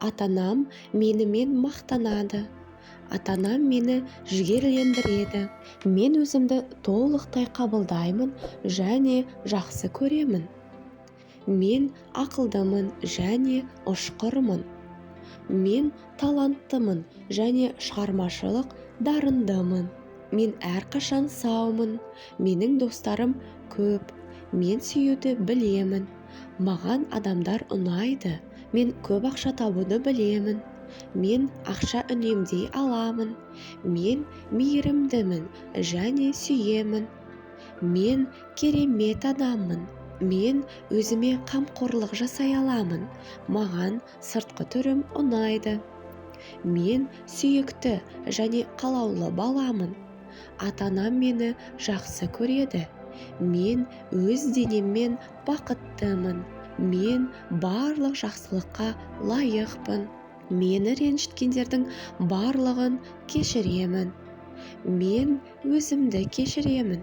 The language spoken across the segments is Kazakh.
Ата-анам менімен мақтанады. Ата-анам мені жігерлендіреді. Мен өзімді толықтай қабылдаймын және жақсы көремін. Мен ақылдымын және ұшқырмын. Мен таланттымын және шығармашылық дарындымын. Мен әрқашан саумын. Менің достарым көп. Мен сүюді білемін. Маған адамдар ұнайды. Мен көп ақша табуды білемін. Мен ақша үнемдей аламын. Мен мейірімдімін және сүйемін. Мен керемет адаммын. Мен өзіме қамқорлық жасай аламын. Маған сыртқы түрім ұнайды. Мен сүйікті және қалаулы баламын. Ата-анам мені жақсы көреді. Мен өз денеммен бақыттымын. Мен барлық жақсылыққа лайықпын. Мені ренжіткендердің барлығын кешіремін. Мен өзімді кешіремін.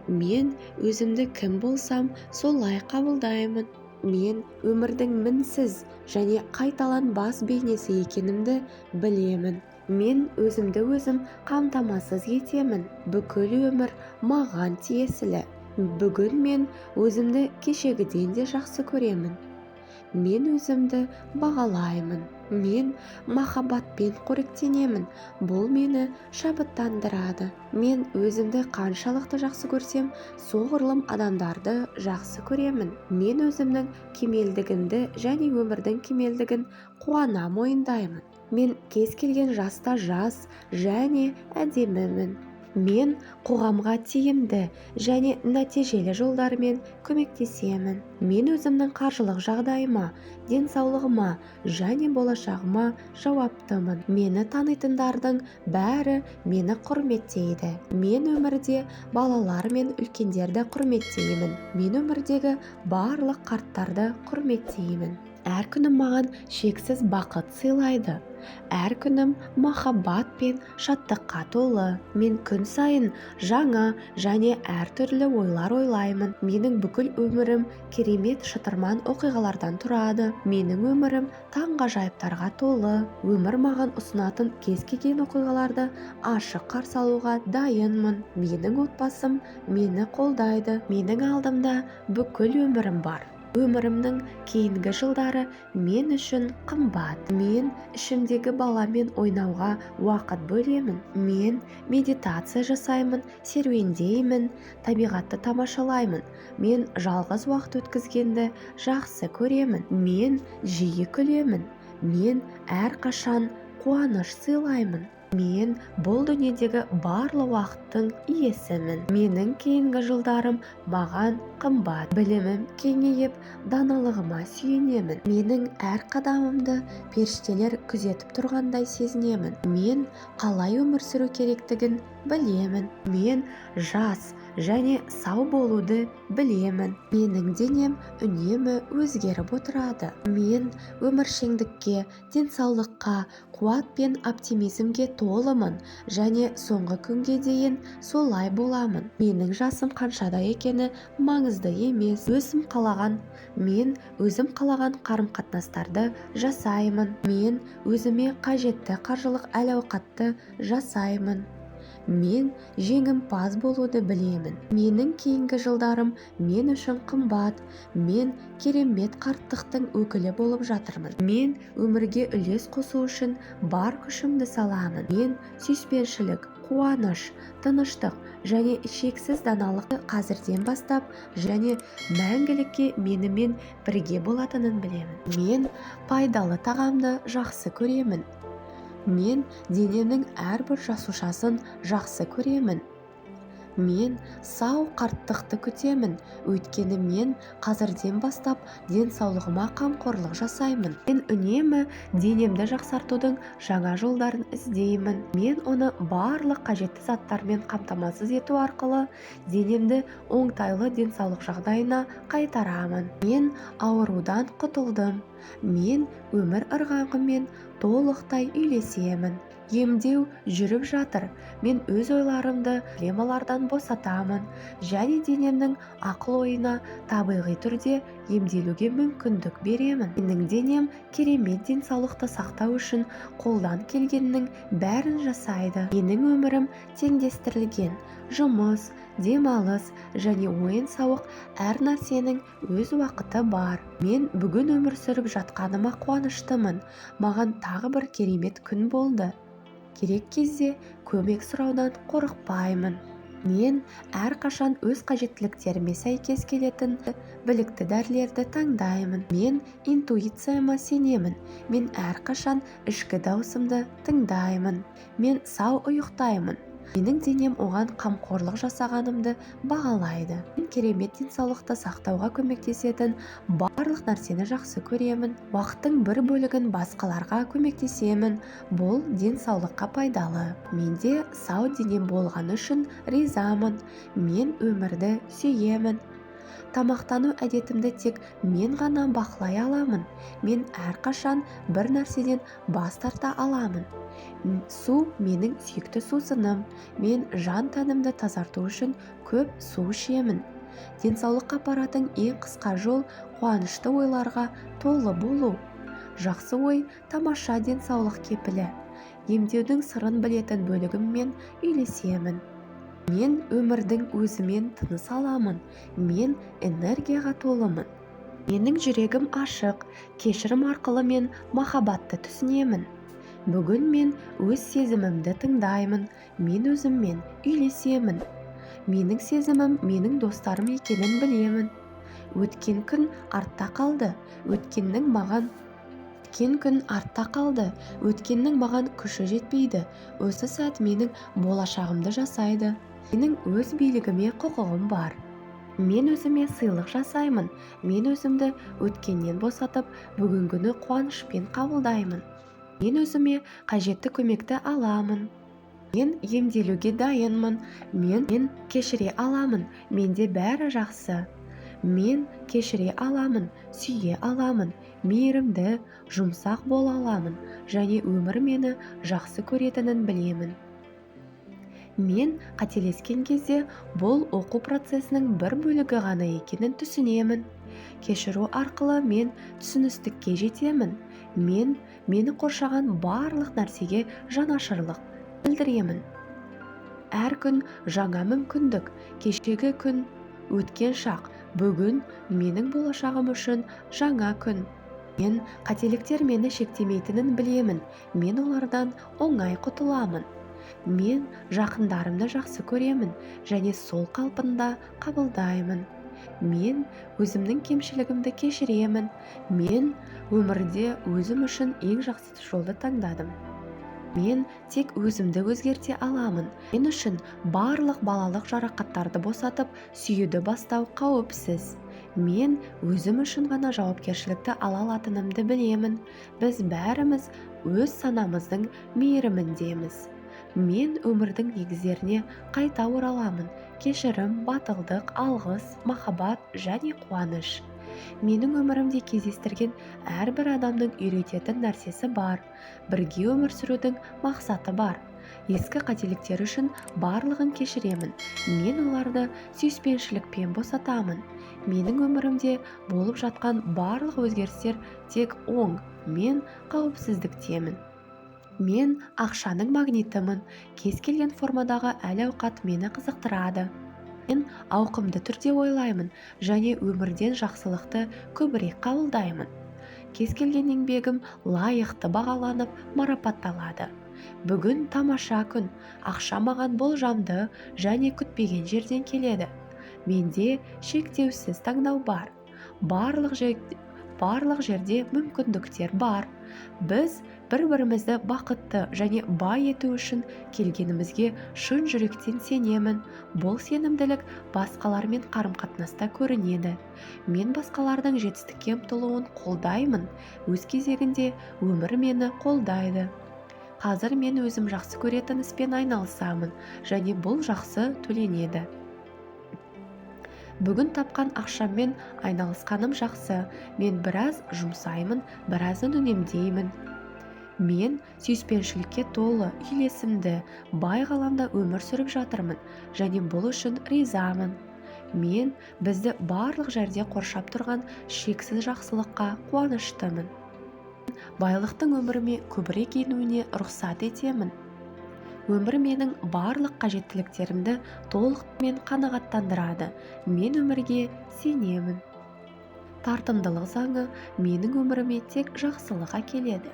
Мен өзімді кім болсам, солай қабылдаймын. Мен өмірдің мінсіз және қайталанбас бейнесі екенімді білемін. Мен өзімді өзім қамтамасыз етемін. Бүкіл өмір маған тиесілі. Бүгін мен өзімді кешегіден де жақсы көремін. Мен өзімді бағалаймын. Мен махаббатпен қоректенемін. Бұл мені шабыттандырады. Мен өзімді қаншалықты жақсы көрсем, соғұрлым адамдарды жақсы көремін. Мен өзімнің кемелдігімді және өмірдің кемелдігін қуана мойындаймын. Мен кез келген жаста жас және әдемімін. Мен қоғамға тиімді және нәтижелі жолдармен көмектесемін. Мен өзімнің қаржылық жағдайыма, денсаулығыма және болашағыма жауаптымын. Мені танитындардың бәрі мені құрметтейді. Мен өмірде балалар мен үлкендерді құрметтеймін. Мен өмірдегі барлық қарттарды құрметтеймін. Әр күнім маған шексіз бақыт сыйлайды. Әр күнім махаббат пен шаттыққа толы. Мен күн сайын жаңа және әртүрлі ойлар ойлаймын. Менің бүкіл өмірім керемет шытырман оқиғалардан тұрады. Менің өмірім таңғажайыптарға толы. Өмір маған ұсынатын кез келген оқиғаларды ашық қарсы алуға дайынмын. Менің отбасым мені қолдайды. Менің алдымда бүкіл өмірім бар. Өмірімнің кейінгі жылдары мен үшін қымбат. Мен ішімдегі баламен ойнауға уақыт бөлемін. Мен медитация жасаймын, серуендеймін, табиғатты тамашалаймын. Мен жалғыз уақыт өткізгенді жақсы көремін. Мен жиі күлемін. Мен әрқашан қуаныш сыйлаймын. Мен бұл дүниедегі барлық уақыттың иесімін. Менің кейінгі жылдарым маған қымбат. Білімім кеңейіп, даналығыма сүйенемін. Менің әр қадамымды періштелер күзетіп тұрғандай сезінемін. Мен қалай өмір сүру керектігін білемін. Мен жас және сау болуды білемін. Менің денем үнемі өзгеріп отырады. Мен өміршеңдікке, денсаулыққа, қуат пен оптимизмге толымын және соңғы күнге дейін солай боламын. Менің жасым қаншада екені маңызды емес. Мен өзім қалаған қарым-қатынастарды жасаймын. Мен өзіме қажетті қаржылық әл-ауқатты жасаймын. Мен жеңімпаз болуды білемін. Менің кейінгі жылдарым мен үшін қымбат. Мен керемет қарттықтың өкілі болып жатырмын. Мен өмірге үлес қосу үшін бар күшімді саламын. Мен сүйіспеншілік, қуаныш, тыныштық және шексіз даналықты қазірден бастап және мәңгілікке менімен бірге болатынын білемін. Мен пайдалы тағамды жақсы көремін. Мен денемнің әрбір жасушасын жақсы көремін. Мен сау қарттықты күтемін, өйткені мен қазірден бастап денсаулығыма қамқорлық жасаймын. Мен үнемі денемді жақсартудың жаңа жолдарын іздеймін. Мен оны барлық қажетті заттармен қамтамасыз ету арқылы денемді оңтайлы денсаулық жағдайына қайтарамын. Мен аурудан құтылдым. Мен өмір ырғағымен толықтай үйлесемін. Емдеу жүріп жатыр. Мен өз ойларымды проблемалардан босатамын және денемнің ақыл-ойына табиғи түрде емделуге мүмкіндік беремін. Менің денем керемет денсаулықты сақтау үшін қолдан келгеннің бәрін жасайды. Менің өмірім теңдестірілген. Жұмыс, демалыс және ойын-сауық әр нәрсенің өз уақыты бар. Мен бүгін өмір сүріп жатқаныма қуаныштымын. Маған тағы бір керемет күн болды. Керек кезде көмек сұраудан қорықпаймын. Мен әрқашан өз қажеттіліктеріме сәйкес келетін білікті дәрілерді таңдаймын. Мен интуицияма сенемін. Мен әрқашан ішкі даусымды тыңдаймын. Мен сау ұйықтаймын. Менің денем оған қамқорлық жасағанымды бағалайды. Мен керемет денсаулықты сақтауға көмектесетін барлық нәрсені жақсы көремін. Уақыттың бір бөлігін басқаларға көмектесемін. Бұл денсаулыққа пайдалы. Менде сау денем болғаны үшін ризамын. Мен өмірді сүйемін. Тамақтану әдетімді тек мен ғана бақылай аламын. Мен әрқашан бір нәрседен бас тарта аламын. Су менің сүйікті сусыным. Мен жан тәнімді тазарту үшін көп су ішемін. Денсаулыққа апаратын ең қысқа жол қуанышты ойларға толы болу. Жақсы ой тамаша денсаулық кепілі. Емдеудің сырын білетін бөлігіммен үйлесемін. Мен өмірдің өзімен тыныс аламын. Мен энергияға толымын. Менің жүрегім ашық. Кешірім арқылы мен махаббатты түсінемін. Бүгін мен өз сезімімді тыңдаймын. Мен өзіммен үйлесемін. Менің сезімім менің достарым екенін білемін. Өткен күн артта қалды. Өткеннің маған күші жетпейді. Осы сәт менің болашағымды жасайды. Менің өз билігіме құқығым бар. Мен өзіме сыйлық жасаймын. Мен өзімді өткеннен босатып, бүгінгіні қуанышпен қабылдаймын. Мен өзіме қажетті көмекті аламын. Мен емделуге дайынмын. Мен кешіре аламын. Менде бәрі жақсы. Мен кешіре аламын, сүйе аламын, мейірімді, жұмсақ бола аламын және өмір мені жақсы көретінін білемін. Мен қателескен кезде бұл оқу процесінің бір бөлігі ғана екенін түсінемін. Кешіру арқылы мен түсіністікке жетемін. Мен мені қоршаған барлық нәрсеге жанашырлық білдіремін. Әр күн жаңа мүмкіндік. Кешегі күн өткен шақ. Бүгін менің болашағым үшін жаңа күн. Мен қателіктер мені шектемейтінін білемін. Мен олардан оңай құтыламын. Мен жақындарымды жақсы көремін және сол қалпында қабылдаймын. Мен өзімнің кемшілігімді кешіремін. Мен өмірде өзім үшін ең жақсы жолды таңдадым. Мен тек өзімді өзгерте аламын. Мен үшін барлық балалық жарақаттарды босатып, сүюді бастау қауіпсіз. Мен өзім үшін ғана жауапкершілікті ала алатынымды білемін. Біз бәріміз өз санамыздың мейіріміндеміз. Мен өмірдің негіздеріне қайта ораламын. Кешірім, батылдық, алғыс, махаббат және қуаныш. Менің өмірімде кездестірген әрбір адамның үйрететін нәрсесі бар. Бірге өмір сүрудің мақсаты бар. Ескі қателіктер үшін барлығын кешіремін. Мен оларды сүйіспеншілікпен босатамын. Менің өмірімде болып жатқан барлық өзгерістер тек оң. Мен қауіпсіздіктемін. Мен ақшаның магнитімін. Кез келген формадағы әл-ауқат мені қызықтырады. Мен ауқымды түрде ойлаймын және өмірден жақсылықты көбірек қабылдаймын. Кез келген еңбегім лайықты бағаланып, марапатталады. Бүгін тамаша күн. Ақша маған болжамды және күтпеген жерден келеді. Менде шектеусіз таңдау бар. Барлық жерде мүмкіндіктер бар. Біз бір-бірімізді бақытты және бай ету үшін келгенімізге шын жүректен сенемін. Бұл сенімділік басқалармен қарым-қатынаста көрінеді. Мен басқалардың жетістікке ұмтылуын қолдаймын. Өз кезегінде өмір мені қолдайды. Қазір мен өзім жақсы көретін іспен айналысамын және бұл жақсы төленеді. Бүгін тапқан ақшаммен айналысқаным жақсы. Мен біраз жұмсаймын, біразын үнемдеймін. Мен сүйіспеншілікке толы, үйлесімді, бай ғаламда өмір сүріп жатырмын және бұл үшін ризамын. Мен бізді барлық жерде қоршап тұрған шексіз жақсылыққа қуаныштымын. Байлықтың өміріме көбірек енуіне рұқсат етемін. Өмір менің барлық қажеттіліктерімді толықмен қанағаттандырады. Мен өмірге сенемін. Тартымдылық заңы менің өміріме тек жақсылық әкеледі.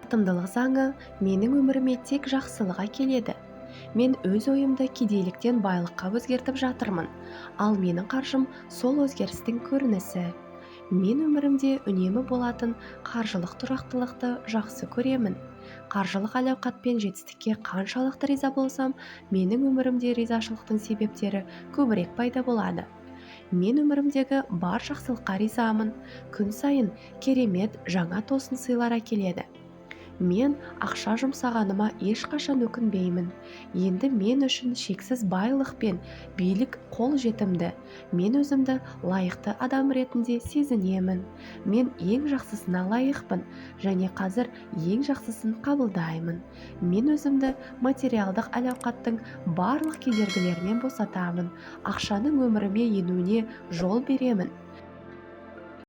Тартымдылық заңы менің өміріме тек жақсылық әкеледі. Мен өз ойымды кедейліктен байлыққа өзгертіп жатырмын, ал менің қаржым сол өзгерістің көрінісі. Мен өмірімде үнемі болатын қаржылық тұрақтылықты жақсы көремін. Қаржылық әл-ауқат пен жетістікке қаншалықты риза болсам, менің өмірімде ризашылықтың себептері көбірек пайда болады. Мен өмірімдегі бар жақсылыққа ризамын. Күн сайын керемет жаңа тосын сыйлар әкеледі. Мен ақша жұмсағаныма ешқашан өкінбеймін. Енді мен үшін шексіз байлық пен билік қол жетімді. Мен өзімді лайықты адам ретінде сезінемін. Мен ең жақсысына лайықпын және қазір ең жақсысын қабылдаймын. Мен өзімді материалдық әл-ауқаттың барлық кедергілерінен босатамын. Ақшаның өміріме енуіне жол беремін.